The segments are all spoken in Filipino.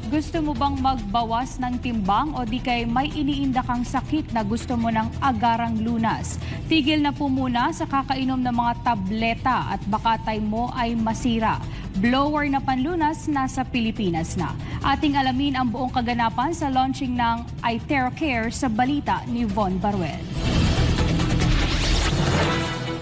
Gusto mo bang magbawas ng timbang o di kay may iniinda kang sakit na gusto mo ng agarang lunas? Tigil na po muna sa kakainom ng mga tableta at baka time mo ay masira. Blower na panlunas nasa Pilipinas na. Ating alamin ang buong kaganapan sa launching ng iTeracare sa balita ni Von Baruel.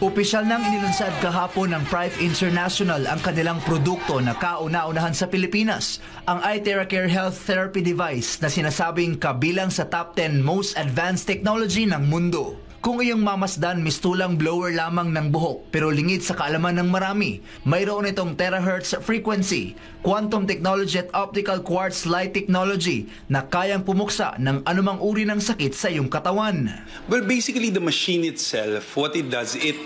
Opisyal nang inilunsad kahapon ng Prive International ang kanilang produkto na kauna-unahan sa Pilipinas, ang iTeracare Health Therapy Device na sinasabing kabilang sa top 10 most advanced technology ng mundo. Kung iyong mamasdan, mistulang blower lamang ng buhok pero lingid sa kaalaman ng marami. Mayroon itong terahertz frequency, quantum technology at optical quartz light technology na kayang pumuksa ng anumang uri ng sakit sa iyong katawan. Well, basically the machine itself, what it does, it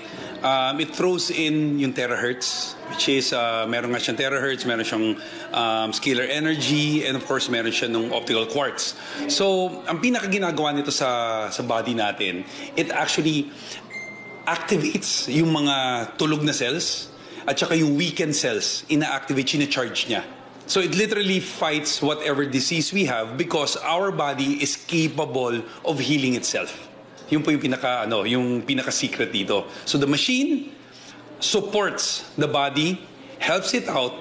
throws in yung terahertz, which is meron nga siyang terahertz, meron siyang scalar energy, and of course meron siya ng optical quartz. So ang pinakaginagawa nito sa body natin, it actually activates yung mga tulog na cells at saka yung weakened cells, ina-activate, ina-charge niya. So it literally fights whatever disease we have because our body is capable of healing itself. Yun po yung pinaka-secret dito. So the machine supports the body, helps it out,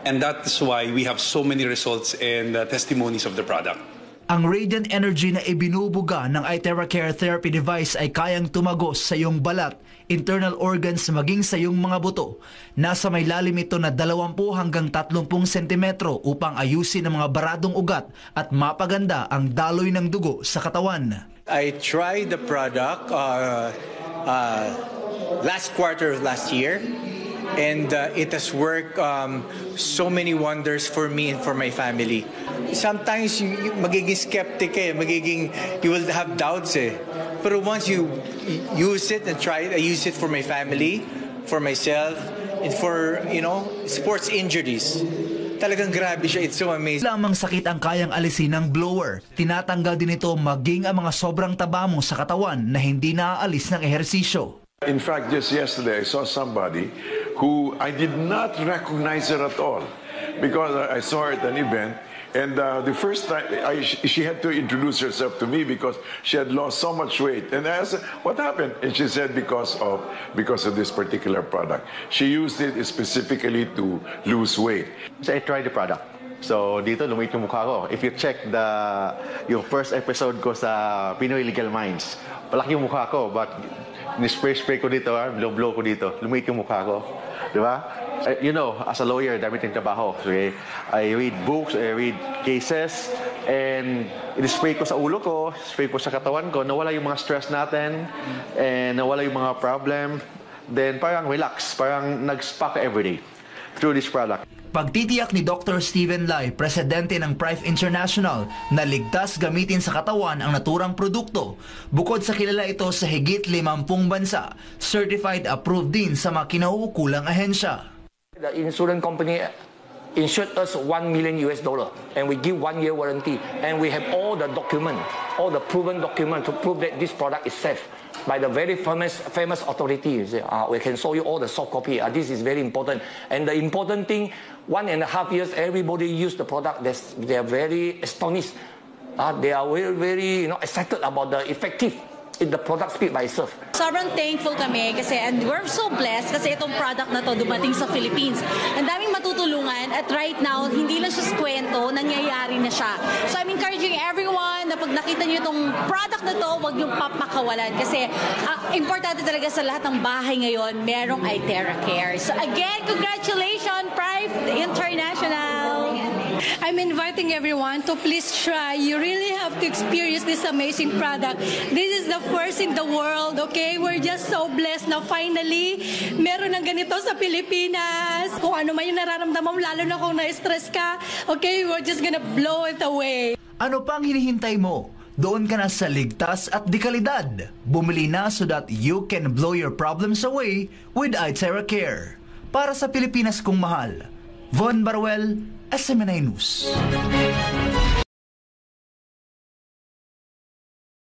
and that is why we have so many results and testimonies of the product. Ang radiant energy na ibinubuga ng iTeracare Therapy Device ay kayang tumagos sa iyong balat, internal organs maging sa iyong mga buto. Nasa may lalim ito na 20 hanggang 30 sentimetro upang ayusin ang mga baradong ugat at mapaganda ang daloy ng dugo sa katawan. I tried the product last quarter of last year, and it has worked so many wonders for me and for my family. Sometimes magiging skeptic you will have doubts Pero once you use it and try it, I use it for my family, for myself, and for, sports injuries. Talagang grabe siya. It's so amazing. Lamang sakit ang kayang alisin ng blower. Tinatanggal din ito maging ang mga sobrang taba mo sa katawan na hindi naaalis ng ehersisyo. In fact, just yesterday I saw somebody who I did not recognize her at all because I saw her at an event. And the first time, she had to introduce herself to me because she had lost so much weight. And I asked her, what happened? And she said because of this particular product. She used it specifically to lose weight. So I tried the product. So dito lumit yung mukha ko. If you check yung first episode ko sa Pinoy Legal Minds, palaki yung mukha ko, but ni-spray ko dito, blow ko dito, lumit yung mukha ko. Diba? As a lawyer, dami tayong trabaho. Okay? I read books, I read cases, and in-spray ko sa ulo ko, spray ko sa katawan ko, nawala yung mga stress natin, and nawala yung mga problem. Then parang relax, parang nag-spa ka everyday through this product. Pagtitiyak ni Dr. Steven Lai, presidente ng Prive International, na ligtas gamitin sa katawan ang naturang produkto. Bukod sa kilala ito sa higit 50 bansa, certified approved din sa mga kinauukulang ahensya. The insurance company insured us $1 million and we give 1 year warranty, and we have all the proven document to prove that this product is safe by the very famous authority. We can show you all the soft copy. This is very important. And the important thing, 1.5 years, everybody use the product. They are very astonished. They are very, very excited about the effective. The product speak by itself. Sobrang thankful kami kasi, and we're so blessed kasi itong product na to dumating sa Philippines. Ang daming matutulungan at right now, hindi lang siya kwento, nangyayari na siya. So I'm encouraging everyone na pag nakita niyo itong product na to, huwag niyong papakawalan kasi importante talaga sa lahat ng bahay ngayon, merong iTeracare. So again, congratulations, Prive International! I'm inviting everyone to please try. You really have to experience this amazing product. This is the first in the world, okay? We're just so blessed na finally meron ng ganito sa Pilipinas. Kung ano man yung nararamdaman mo, lalo na kung na-stress ka, okay, we're just gonna blow it away. Ano pang hinihintay mo? Doon ka na sa ligtas at dekalidad. Bumili na so that you can blow your problems away with iTeracare. Para sa Pilipinas kong mahal, Von Baruel, SMNI News.